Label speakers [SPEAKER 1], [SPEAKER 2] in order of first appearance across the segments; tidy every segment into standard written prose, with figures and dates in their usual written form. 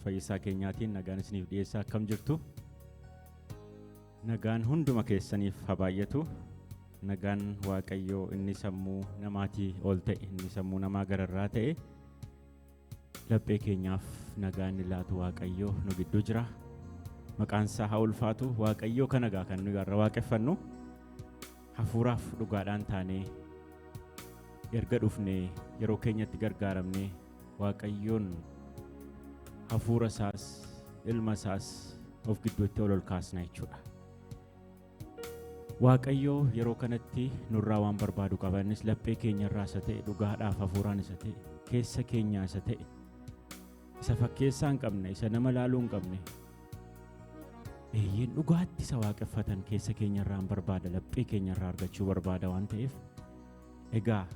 [SPEAKER 1] fayyisaa keenyaatiin nagaan isiniif dhiyeessaa akkam jirtu. Nagaan hunduma keessaniif habaayatu. Nagaan Waaqayyoo inni sammuu namaatii ol ta'e, inni sammuu namaa gararraa ta'e laphee keenyaaf nagaan inni laatu Waaqayyoo nu gidduu jira. Maqaan isaa haa ulfaatu. Waaqayyoo kan nagaa kan nuyi irra waaqeffannu hafuuraaf dhugaadhaan taanee erga dhufnee yeroo keenyatti gargaaramnee Waaqayyoon hafuura isaas ilma isaas of gidduutti ol kaasna jechuudha. Waaqayyoo yeroo kanatti nurraa waan barbaadu qaba. Innis laphee keenyarraa isa ta'e, dhugaadhaaf hafuuraan isa ta'e, keessa keenyaa isa ta'e, isa fakkeessaa hin qabne, isa nama laaluu hin qabne, eeyyeen dhugaatti isa waaqeffatan keessa keenyarraa barbaada, laphee keenyarraa argachuu barbaada waan ta'eef egaa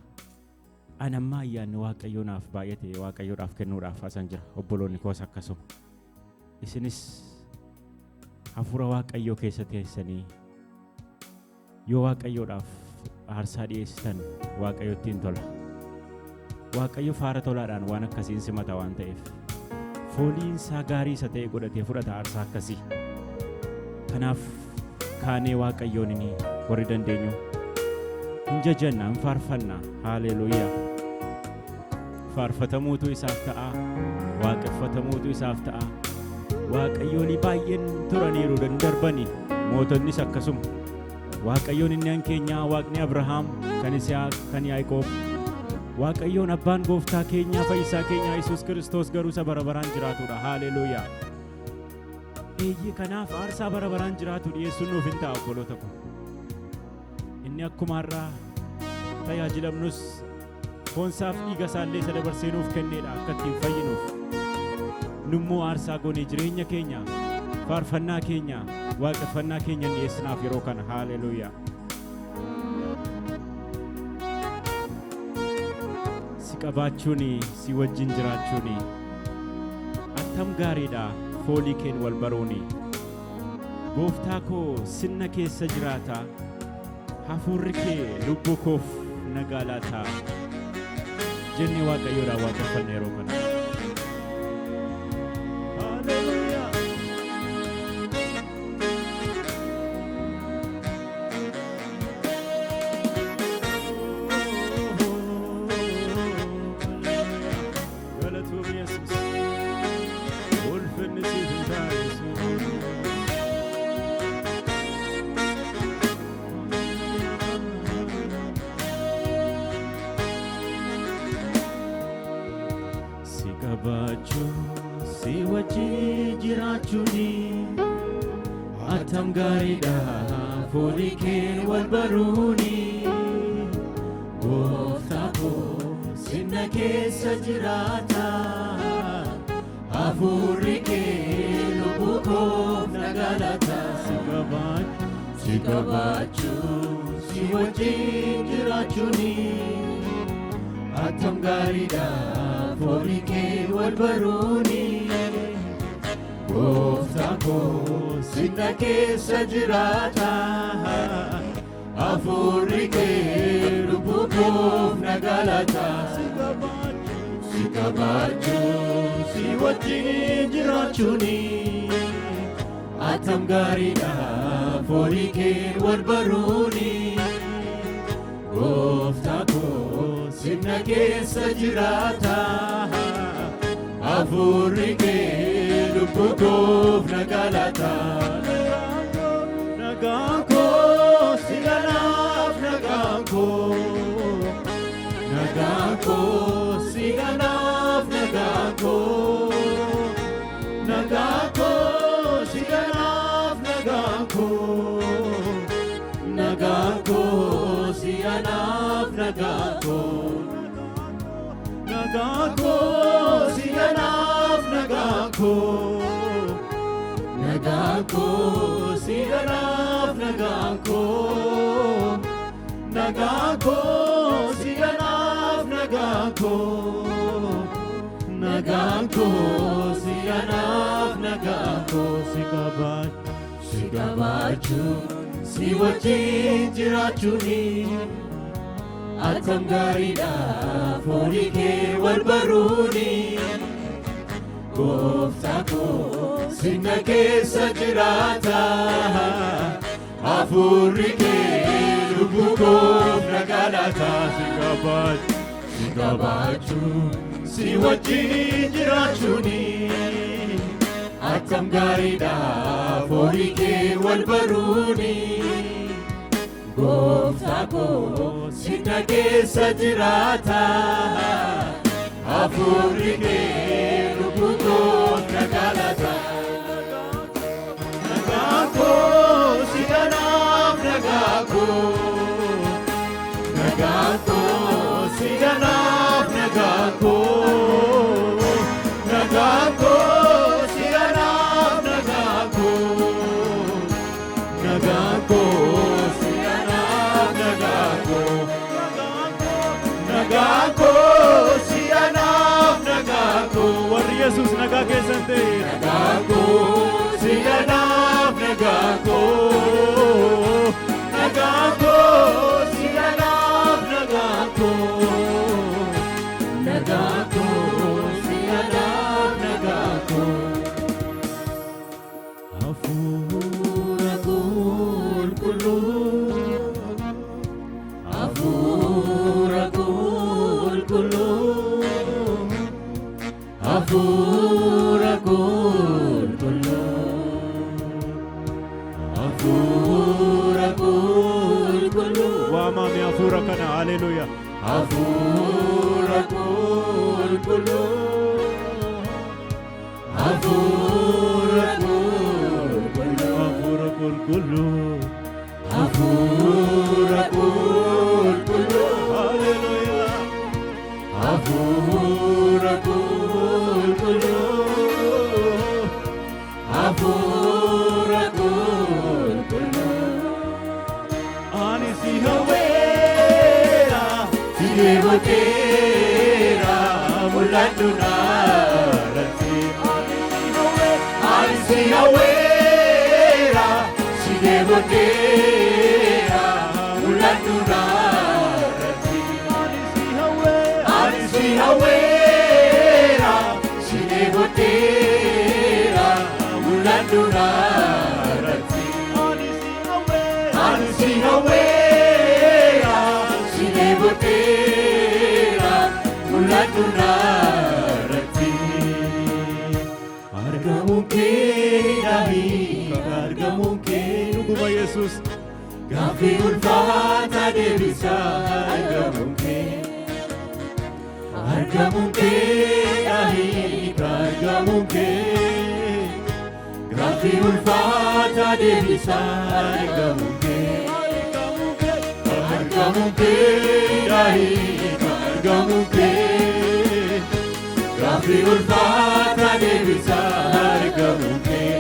[SPEAKER 1] ani amma ayyaanni Waaqayyoonaaf baay'ate Waaqayyoodhaaf kennuudhaaf asan jira. Obboloonni koos akkasuma isinis hafuura Waaqayyoo keessa teessanii yoo Waaqayyoodhaaf aarsaa dhiyeessitan Waaqayyotti hin tola. Waaqayyo faara tolaadhaan waan akkasiin simata waan ta'eef fooliin isaa gaarii isa ta'e godhatee fudhata aarsaa akkasii. Kanaaf kaanee Waaqayyoon inni warri dandeenyu hin jajanna, hin faarfanna. Haleluuyaa. Faarfatamuutu isaaf ta'a, waaqeffatamuutu isaaf ta'a. Waaqayyoolii baay'een turaniiru darbanii, mootonnis akkasuma. Waaqayyoon inni keenyaa, Waaqni Abrahaam, kan Isihaaq, kan Yaaqoob, Waaqayyoon abbaan gooftaa keenyaa, fayyisaa keenyaa Yesuus Kiristoos garuu isa bara baraan jiraatudha. Haleluuyaa. Eeyyee kanaaf aarsaa bara baraan jiraatu dhiyeessuun nuuf hin ta'a obboloota ko. Inni akkuma har'aa tajaajilamnus foonsaaf dhiiga isaallee isa dabarsee nuuf kenneedha akka ittiin fayyinuuf. Nummoo aarsaa goonee jireenya keenya, faarfannaa keenya, waaqeffannaa keenya dhiyeessinaaf yeroo kana. Haleluuyaa. Si qabaachuun, si wajjin jiraachuun attam gaariidha. Foolii keen wal baruuni. Gooftaa koo sinna keessa jiraata. Hafuurri kee lubbuu koof nagaa laata. Jennee Waaqayyoodhaan waaqeffanna yeroo kana. Si wajjin jiraachuuni attam gaariidha. Foolii keen wal baruuni. Gooftaa koo sinna keessa jiraata. Hafuurri kee lubbuu koof nagaa laata. Si qabaachuu, si wajjin jiraachuuni attam gaariidha. Foolii kee wal baruuni. Gooftaa koo sinna keessa jiraata. Hafuurri kee lubbuu koof nagaa laata. Si qabaachuu, si wajjin jiraachuuni attam gaariidha. Foolii kee wal baruuni. Gooftaa koo sinna keessa jiraata. Hafuurri kee lubbuu koof nagaa laata. Nagaan koo si ganaaf, nagaan koo, nagaan koo si ganaaf, nagaan koo, nagaan koo si ganaaf, nagaan koo, nagaan koo si ganaaf, nagaan koo, nagaan koo si ganaaf, nagaan koo, nagaan koo si ganaaf, nagaan koo, nagaan koo si ganaaf, nagaan koo, nagaan koo si ganaaf, nagaan koo. Si qabaachuu, si wajjin jiraachuuni attam gaariidha. Foolii kee wal baruuni.
[SPEAKER 2] gooftaa koo sinna keessa jiraata hafuurri kee lubbuu koof nagaa laata si qabaachuun si wajjin jiraachuuni akkam gaariidha foonii kee wal baruuni gooftaa koo sinna keessa jiraata hafuurri kee lubbuu koof nagaa laata nagaa koo si kanaaf nagaa koo si kanaaf nagaa koo si kanaaf nagaa koo si kanaaf nagaa koo si kanaaf nagaa koo warri Yesuus nagaa keessan ta'e nagaa koo si kanaaf nagaa koo si kanaaf nagaa koo si kanaaf nagaa koo hafuura qulqulluu hafuura qulqulluu hafuura qulqulluu hafuura qulqulluu waamame hafuura kana haleluuyaa hafuura qulqulluu hafuura qulqulluu hafuura qulqulluu hafuura qulqulluu haleluuyaa hafuura qulqulluu hafuura qulqulluu ani si hawweera si deeboteera mul'adhu naarratti ani si hawweera si deeboteera mul'adhu naarratti ani si hawweera si deeboteera mul'adhu naarratti ani si hawweera si deeboteera mul'adhu naarratti argamuun kee argamuun kee dhuguma Yesuus gaaffii ulfaataa deebisa argamuun kee argamuun kee gaaffii ulfaataa deebisa argamuun kee argamuun kee gaaffii ulfaataa deebisa argamuun kee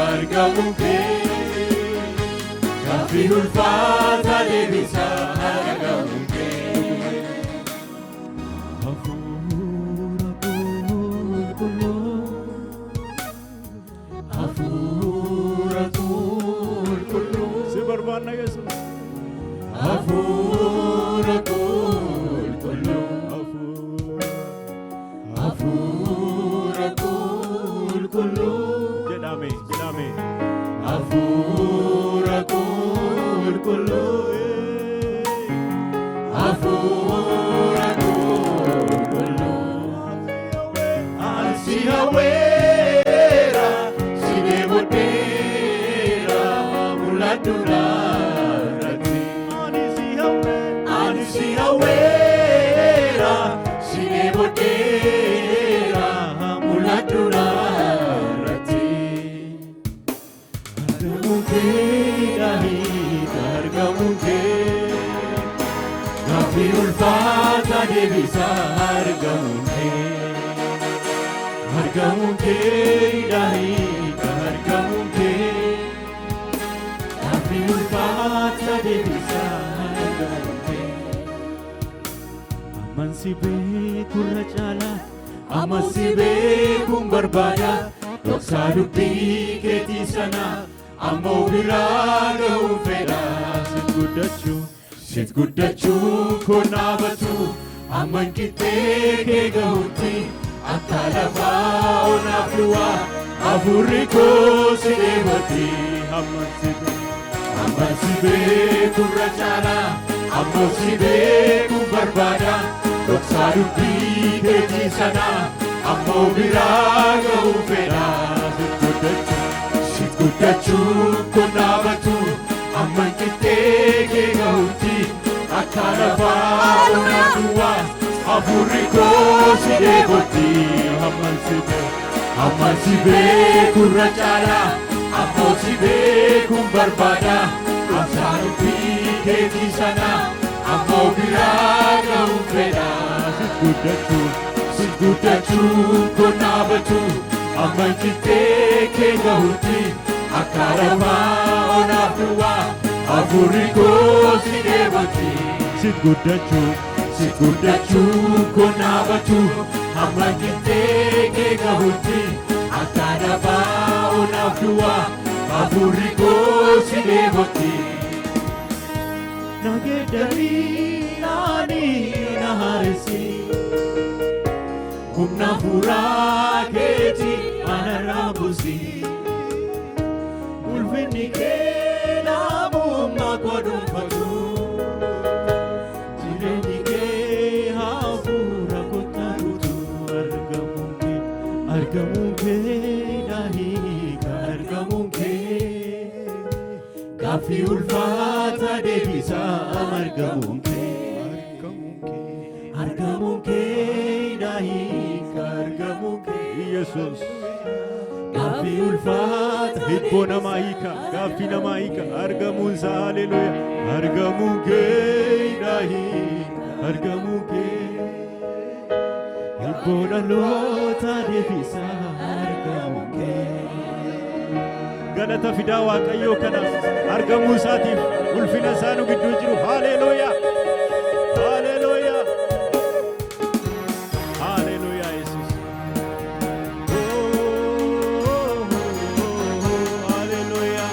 [SPEAKER 2] argamuun kee gaaffii ulfaataa deebisa argamuun kee hafuura qulqulluu hafuura qulqulluu si barbaanna Yesuus hafuura qulqulluu hafuura qulqulluu jedhame hafuura qulqulluu hafuura qulqulluu ani si hawweera si deeboteera mul'adhu naarratti ani si hawweera si deeboteera mul'adhu naarratti argamuun kee gaaffii ulfaataa deebisa argamuun kee argamuun kee gaaffii ulfaataa deebisa argamuun kee amman si beekurra caalaa amman si beekuun barbaada dhoksaa dubbii keetii sana ammoo biraa ga'uun fedha sit guddachuu koon dhaabatu Amankittee kee gahutti akka lafaa onaaf duwwaa hafuurri koo si dheebotti. Amma si beekurra caalaa ammoo si beekuu barbaada. Dhoksaa dubbii keetii sanaa ammoo biraa ga'uu fedha. Si guddachuun kun dhaabatu amankittee kee gahutti akka lafaa onaaf duwwaa hafuurri koo si dheebotti. Amma si beekurra caalaa ammoo si beekuun barbaada. Dhoksaa dubbii keetii sanaa ammoo biraa ga'uu fedha. Si guddachuun kun dhaabatu amankittee kee gahutti akka lafaa onaaf duwwaa hafuurri koo si dheebotti.
[SPEAKER 1] Si
[SPEAKER 2] guddachuun kun dhaabatu amankittee kee gahutti akka lafaa onaaf duwwaa hafuurri koo si dheebotti. Nageeddarii naanii na haaresi humna fuuraa keetii anarraa buusi. Ulfinni kee dhaabummaa koo dhuunfatu. Jireenyi kee hafuura kottaa guutu. Argamuun kee nahiika argamuun kee gaaffii ulfaata deebisaa. Argamuun kee nahiika argamuun kee
[SPEAKER 1] Yesuus
[SPEAKER 2] gaaffii ulfaata
[SPEAKER 1] hibboo namaa hiika gaaffii namaa hiika argamuun isaa haleluuya. Argamuun kee nahiika argamuun kee hibboo dhaloota deebisaa. Argamuun kee galata fidaa Waaqayyoo kana argamuu isaatiif ulfina isaa nu gidduu jiru. Haleluuya, haleluuya, haleluuya Yesuus. Haleluuya.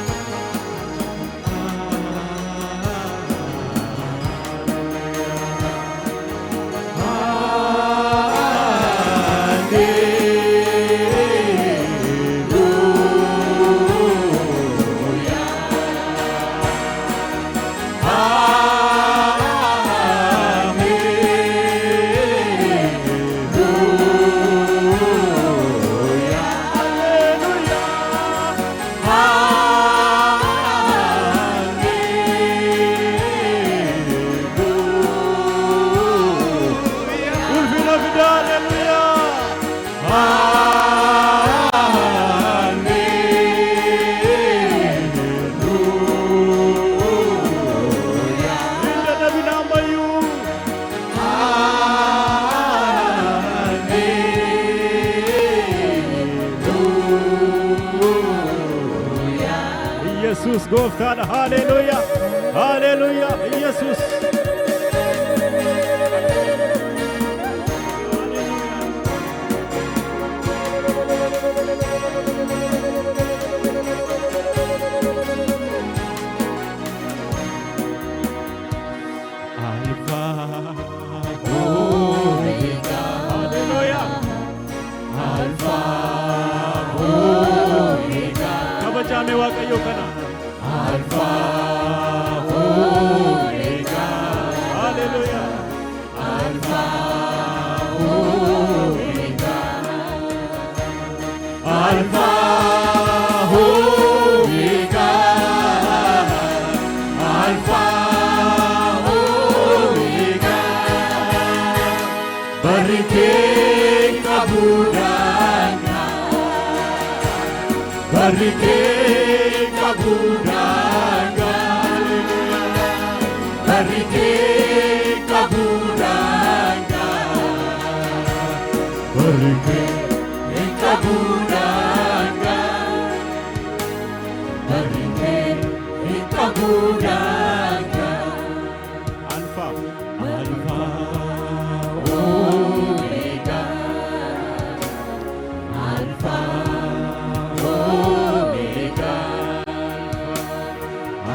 [SPEAKER 1] Yesus gooftaadha. Haleluuya, haleluuya Yesus. Kabajame Waaqayyo kana. Alpha Omega. Hallelujah. Alpha Omega. Alpha Omega. Alpha Omega. Barike kabudanga. Barike kabudanga. Barike kabudanga. Barike kabudanga. Barike kabudanga. Alpha, Alpha, Omega. Alpha, Omega.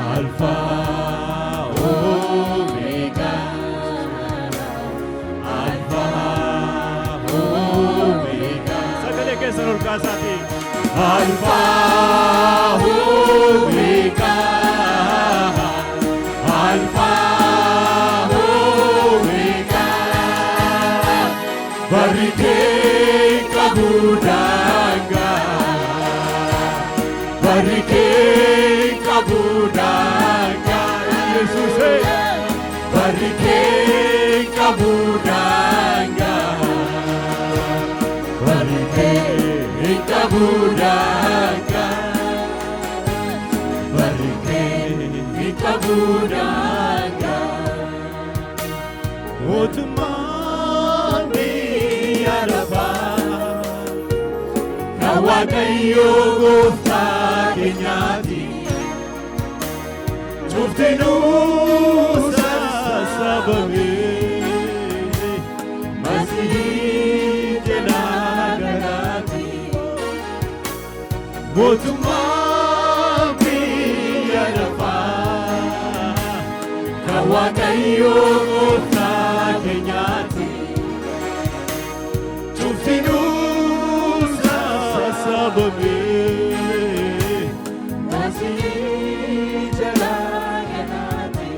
[SPEAKER 1] Alpha, Omega. keessan ol kaasaati.
[SPEAKER 2] Alphaa Omeegaa, Alphaa Omeegaa, barri kee qabu daangaa, barri kee qabu daangaa, Yesuus barri kee qabu daangaa, barri kee qabu daangaa, barri kee qabu daangaa. Mootummaan biyya lafaa kan Waaqayyo Gooftaa keenyaati. Cuftinuu sassabamee Masiihii jalaa galaati. Mootummaan biyya lafaa kan Waaqayyo Gooftaa keenyaati. Cuftinuu sassabamee Masiihii jalaa galaati.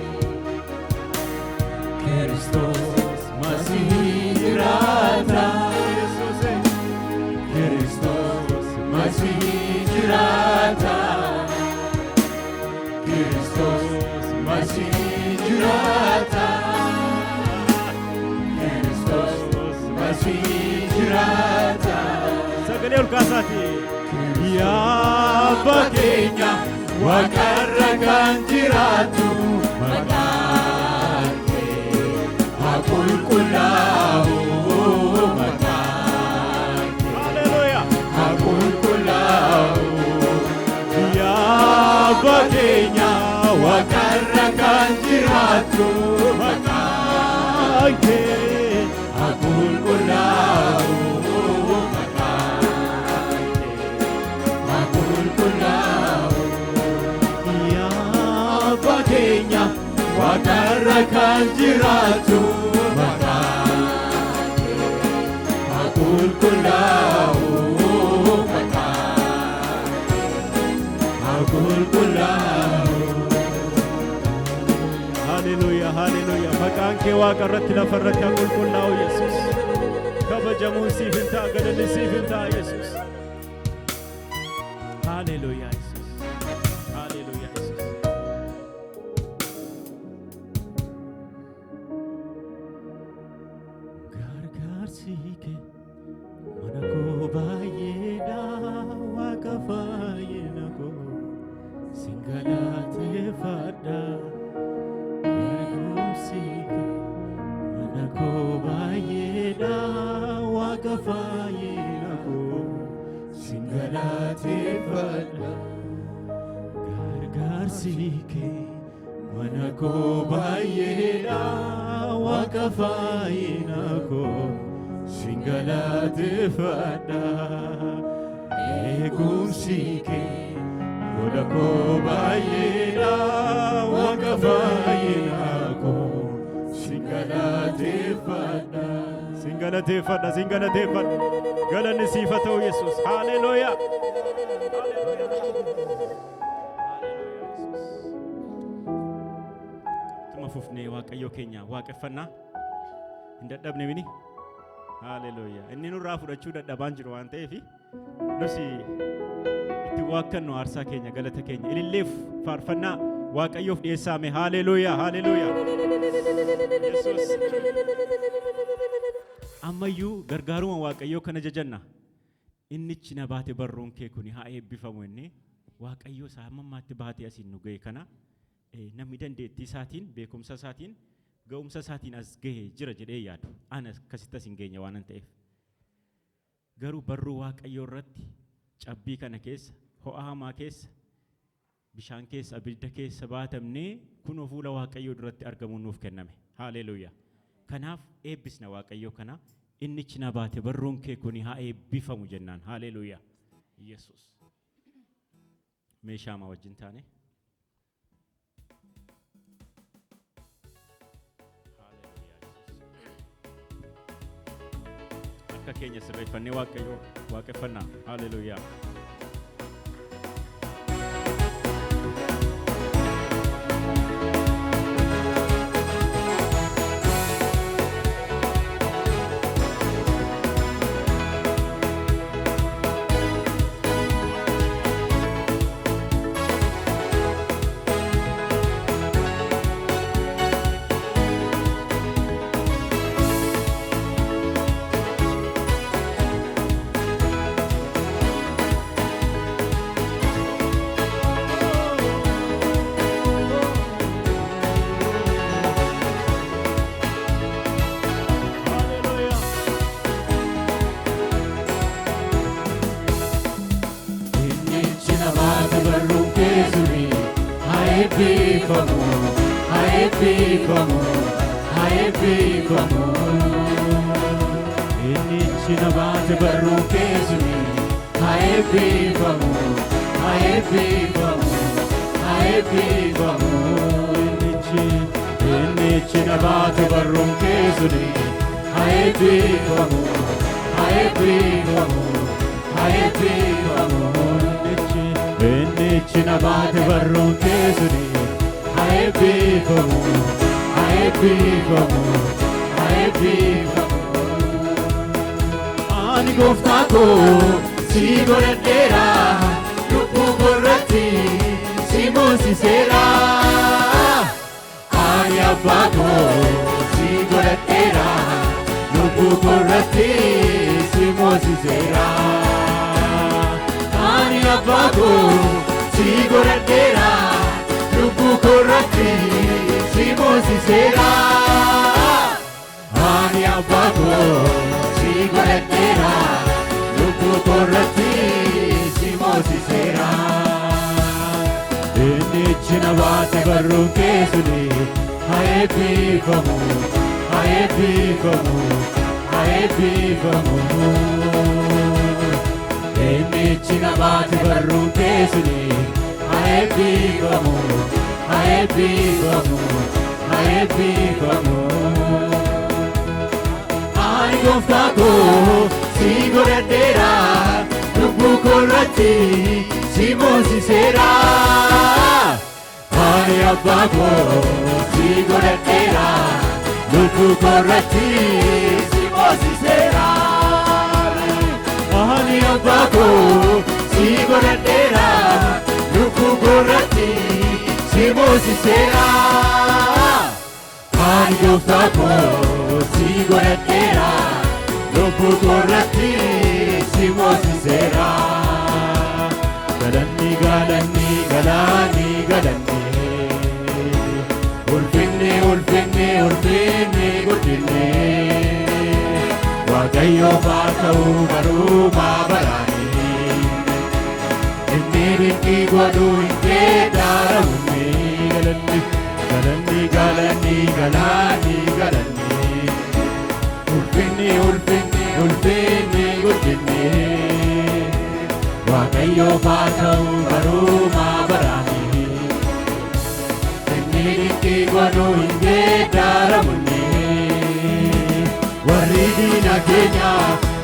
[SPEAKER 2] Kiristoos Masiihii jiraata. Kiristoos Masiihii jiraata. Kiristoos Masiihii jiraata. Kiristoos Masiihii jiraata.
[SPEAKER 1] Sagalee ol kaasaati.
[SPEAKER 2] Yaa Abba keenya Waaqarra kan jiraatu maqaan kee haa qulqullaa'u. Maqaan kee
[SPEAKER 1] Haleluuyaa.
[SPEAKER 2] haa qulqullaa'u. Yaa Abba keenya Waaqarra kan jiraatu maqaan kee haa qulqullaa'u. Waaqarra kan jiraatu maqaan kee haa qulqullaa'u. Maqaan kee haa qulqullaa'u.
[SPEAKER 1] Haleluuyaa, haleluuyaa. Maqaan kee Waaqa irratti lafa irratti haa qulqullaa'u Yesuus. Kabajamuun siif hin ta'a, galanni siif hin ta'a Yesuus. Haleluuyaa Yesuus. Haleluuyaa Yesuus. Gargaarsi kee mana koo baay'eedha, Waaqa fayyina koo sin galateeffadha. Eegumsi kee mana koo baay'eedha, Waaqa fayyina koo sin galateeffadha. Gargaarsi kee mana koo baay'eedha, Waaqa fayyina koo sin galateeffadha. Eegumsi kee mana koo baay'eedha, Waaqa fayyina koo sin galateeffadha. Sin galateeffadha, sin galateeffadha. Galanni siif haa ta'u Yesuus. Haleluuyaa. Tuma fufnee Waaqayyo keenya waaqeffannaa hin dadhabne mini. Haleluuyaa. Inni nurraa fudhachuu dadhabaan jiru waan ta'eef nus itti waakkannu aarsaa keenya, galata keenya, ililleef faarfannaa Waaqayyoof dhiyeessaame. Haleluuyaa, haleluuyaa. Yesuus. Ammayyuu gargaaruma Waaqayyoo kana jajanna. Innichi na baate barruun kee kun haa eebbifamu inni Waaqayyoo isaa hammammaatti baatee asiin nu ga'e kana namni dandeettii isaatiin, beekumsa isaatiin, ga'umsa isaatiin as ga'ee jira jedhee yaadu. Ana akkasitti as hin geenye waan ta'eef. Garuu barruu Waaqayyoo irratti cabbii kana keessa, ho'a hamaa keessa, bishaan keessa, abidda keessa baatamnee kunoo fuula Waaqayyoo duratti argamuun nuuf kenname. Haleluuyaa. Kanaaf eebbisna Waaqayyoo kana. Innichi na baate barruun kee kun haa eebbifamu jennaan. Haleluuyaa. Yesuus. Meeshaa wajjin taane. harka keenya sirreeffannee Waaqayyo waaqeffannaa. Haleluuyaa.
[SPEAKER 2] Ani gooftaa koo si godhadheera, lubbuu korratti si moosiseera. Ani abbaa koo si godhadheera, lubbuu korratti si moosiseera. Ani abbaa koo si godhadheera, lubbuu korratti si moosiseera. Ani abbaa koo si godhadheera, lubbuu korratti si moosiseera. Dinnichi na baase barruun kee suni haa eebbifamu, haa eebbifamu, haa eebbifamu. Dinnichi na baase barruun kee suni haa eebbifamu, haa eebbifamu, haa eebbifamu. Ani gooftaa koo si godhadheera, lubbuu korratti si moosiseera. Ani abbaa koo si godhadheera, lubbuu korratti si moosiseera. Ani abbaa koo si godhadheera, lubbuu korratti si moosiseera. Ani gooftaa koo si godhadheera, lubbuu korratti si moosiseera. Galanni galanni galanni galanni, ulfinni ulfinni ulfinni guddinni Waaqayyoof haa ta'u barumaa baraani. Inni dinqii godhu hin geeddaramne. Galanni galanni galanni galanni, ulfinni ulfinni ulfinni guddinni Waaqayyoof haa ta'u barumaa baraani. Inni dinqii godhu hin geeddaramne. Warri diina keenya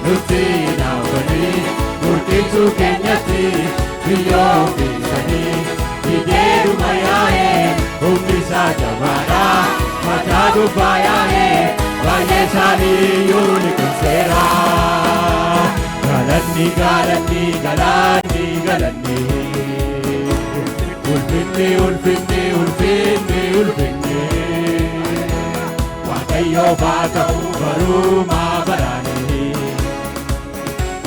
[SPEAKER 2] nutti naawwanii, murtiisuu keenyatti biyyoo ofiisanii. Hidheeruma yaa'ee humni isaa jabaadha, mataa gubbaa yaa'ee baay'ee isaaniiyyuu ni qinseera. Galanni galanni galanni galanni, ulfinni ulfinni ulfinni ulfinni Waaqayyoof haa ta'u barumaa baraani.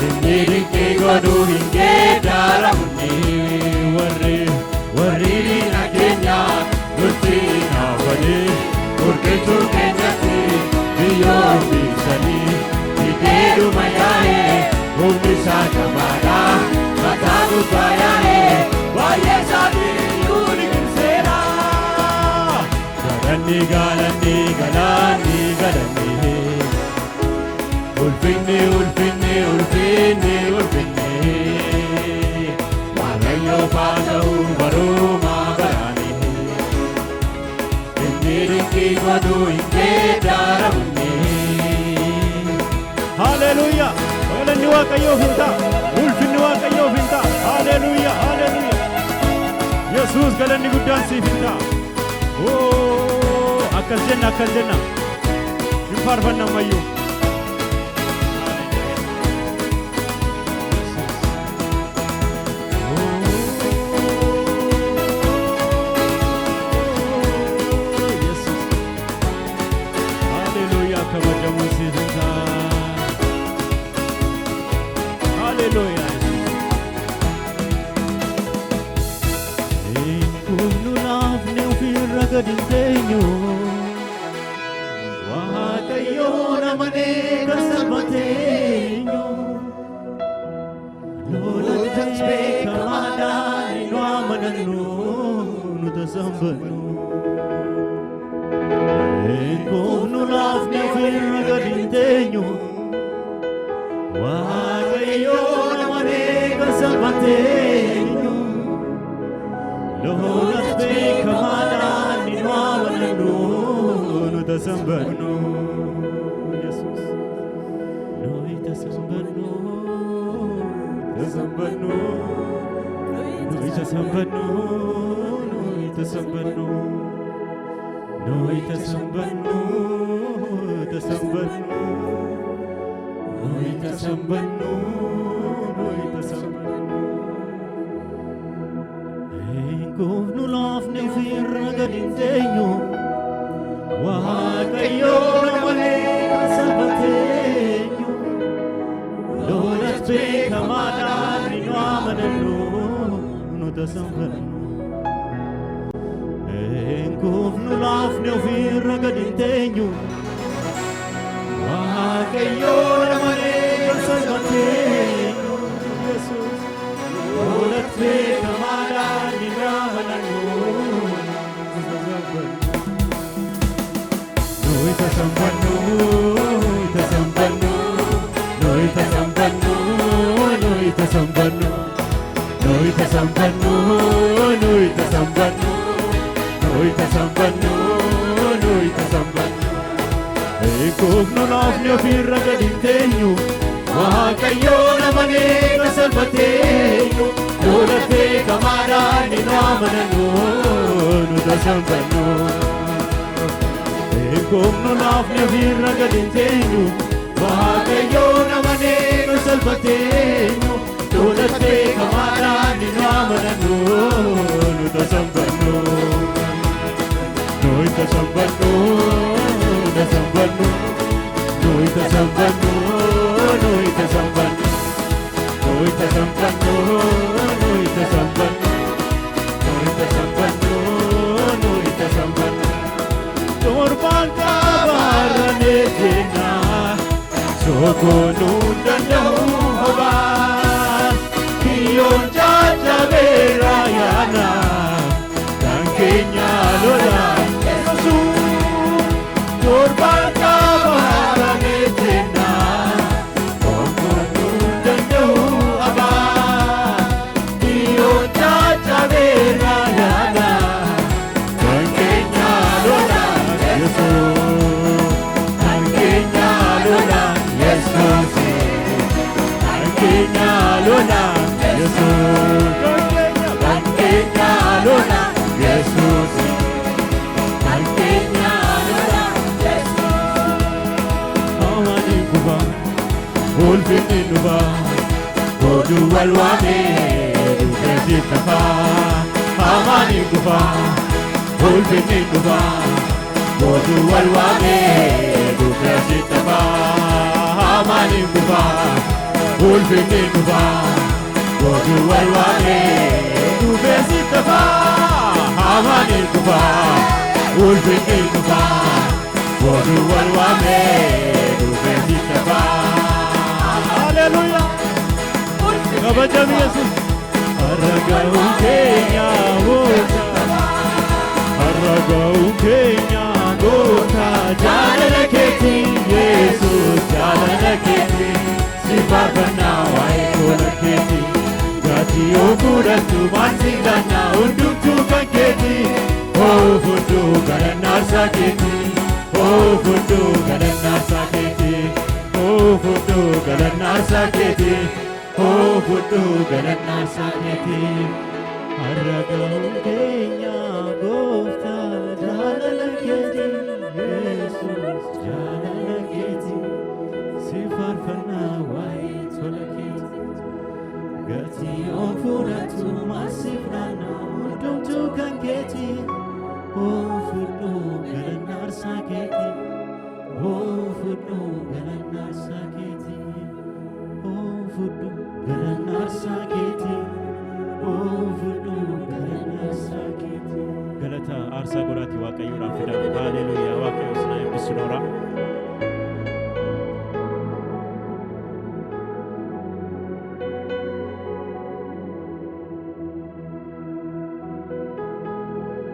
[SPEAKER 2] Inni dinqii godhu hin geeddaramne. Warri diina keenya nutti naawwanii, murtiisuu keenyatti biyyoo ofiisanii. Hidheeruma yaa'ee humni isaa jabaadha, mataa gubbaa yaa'ee baay'ee isaaniiyyuu ni qinseera. Galanni galanni galanni galanni, ulfinni ulfinni ulfinni ulfinni Waaqayyoof haa ta'u barumaa baraani. Inni dinqii godhu hin geeddaramne. Hallelujah.
[SPEAKER 1] ሃሌሉያ ወለኒ ዋቀዮ ፍንታ ውልፍኒ ዋቀዮ ፍንታ ሃሌሉያ ሃሌሉያ ኢየሱስ ገለኒ ጉዳን ሲፍንታ ኦ አከጀና ይፋርፈና ማዩ
[SPEAKER 2] Gadinteño Waaqayyoon amanee kan salphateño Lolatti beekamaadhaan nu amanannu nu tasambannu Eegumnu laafne ofirra gadinteño Waaqayyoon amanee kan salphateño Lolatti beekamaadhaan nu tasambannu Jesus noi tasambannu noi tasambannu noi tasambannu noi tasambannu noi tasambannu nu laafne ofirra gadinteño Waaqayyoon amanee kan salphateño Lolatti beekamaadhaan nu amanannu nu tasambannu Eegumnu laafne ofirra gadinteño Waaqayyoon amanee kan salphateño Yesus Lolatti beekamaadhaan nu amanannu nu tasambannu Noi tasambannu Noi tasambannu Noi tasambannu Noi tasambannu Noi tasambannu Noi tasambannu Noi tasambannu Eegumnu laafne ofirra gadinteño Waaqayyoon amanee kan salphateño Lolatti beekamaadhaan nu amanannu nu tasambannu Eegumnu laafne ofirra gadinteño Waaqayyoon amanee kan salphateño Lolatti beekamaadhaan nu amanannu nu tasambannu Noi tasambannu Noi tasambannu Noi tasambannu Noi tasambannu Noi tasambannu Noi tasambannu Noi tasambannu Torban kabarranee jenna sokoonuu danda'u hobaa kiyyoon jajjabeera yaana kan keenya lolaan torban kabarranee jenna sokoonuu danda'u hobaa kiyyoon jajjabeera yaana kan keenya lolaan ulfinni nuba godhu walwaame dhufeeti tafa amaani kufa ulfinni nuba godhu walwaame dhufeeti tafa amaani kufa ulfinni nuba godhu walwaame dhufeeti tafa amaani kufa ulfinni nuba godhu walwaame dhufeeti tafa Hallelujah. Kabajam Yesus. Aragau Kenya gota. Aragau Kenya gota. Jalana keti Yesus jalana keti. Sifarbana wae kola keti. Gati oguratu mansigana unduktu keti. Oh fudu garanasa keti. Oh fudu garanasa keti. Oh fudu
[SPEAKER 1] galanna arsakeeti fudhu galanna arsakeeti arraga'uun keenya gooftaa jaalala keeti Yesuus jaalala keeti si faarfannaa waa'ee tola keeti gatii on fudhatu maasiif naannaa hundumtuu kan keeti fudhu galanna arsakeeti fudhu galanna arsakeeti fudhu galanna arsakeeti fudhu galanna arsakeeti galata aarsaa godhaati waaqayyoodhaaf fidaa haleluuyaa waaqayyo sinaa eebbisu noora